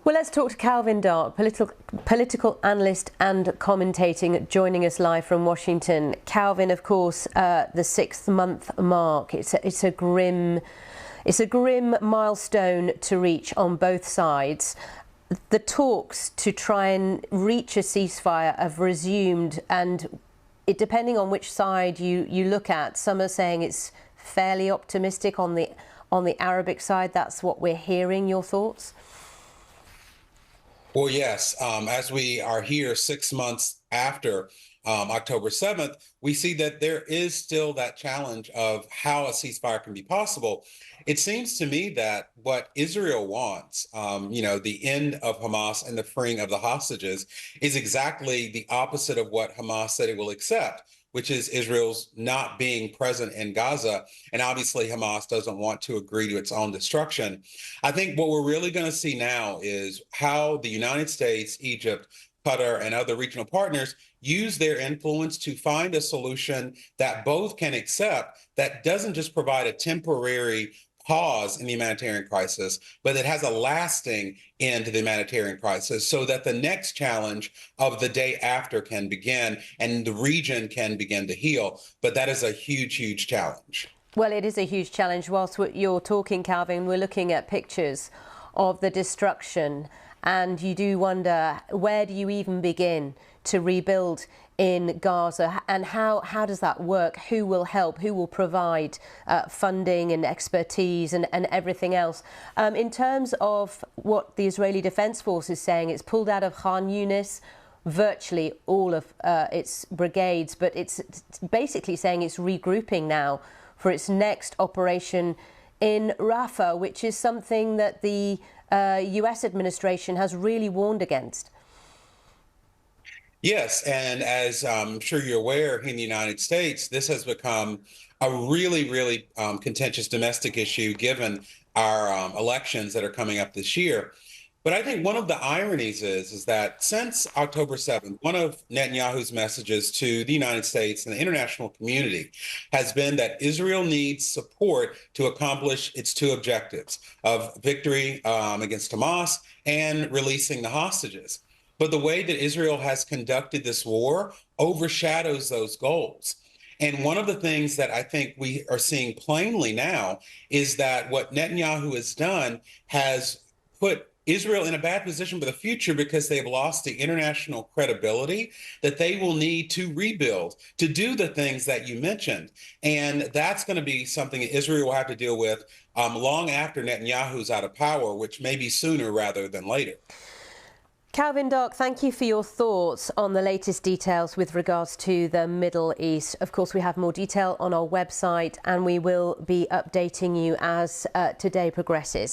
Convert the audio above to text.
Well, let's talk to Calvin Dark, political analyst and commentating, joining us live from Washington. Calvin, of course, the 6-month mark. It's a grim milestone to reach on both sides. The talks to try and reach a ceasefire have resumed, and depending on which side you look at, some are saying it's fairly optimistic on the Arabic side. That's what we're hearing. Your thoughts? Well, yes, as we are here 6 months after October 7th, we see that there is still that challenge of how a ceasefire can be possible. It seems to me that what Israel wants, the end of Hamas and the freeing of the hostages, is exactly the opposite of what Hamas said it will accept, which is Israel's not being present in Gaza. And obviously, Hamas doesn't want to agree to its own destruction. I think what we're really going to see now is how the United States, Egypt, Qatar, and other regional partners use their influence to find a solution that both can accept, that doesn't just provide a temporary pause in the humanitarian crisis, but it has a lasting end to the humanitarian crisis, so that the next challenge of the day after can begin and the region can begin to heal. But that is a huge, huge challenge. Well, it is a huge challenge. Whilst you're talking, Calvin, we're looking at pictures of the destruction, and you do wonder, where do you even begin to rebuild in Gaza, and how does that work? Who will help? Who will provide funding and expertise and everything else? In terms of what the Israeli Defense Force is saying, it's pulled out of Khan Yunis virtually all of its brigades, but it's basically saying it's regrouping now for its next operation in Rafah, which is something that the US administration has really warned against. Yes, and as I'm sure you're aware, in the United States, this has become a really, really contentious domestic issue given our elections that are coming up this year. But I think one of the ironies is that since October 7th, one of Netanyahu's messages to the United States and the international community has been that Israel needs support to accomplish its two objectives of victory against Hamas and releasing the hostages. But the way that Israel has conducted this war overshadows those goals. And one of the things that I think we are seeing plainly now is that what Netanyahu has done has put Israel in a bad position for the future, because they've lost the international credibility that they will need to rebuild, to do the things that you mentioned. And that's going to be something that Israel will have to deal with long after Netanyahu's out of power, which may be sooner rather than later. Calvin Dark, thank you for your thoughts on the latest details with regards to the Middle East. Of course, we have more detail on our website, and we will be updating you as today progresses.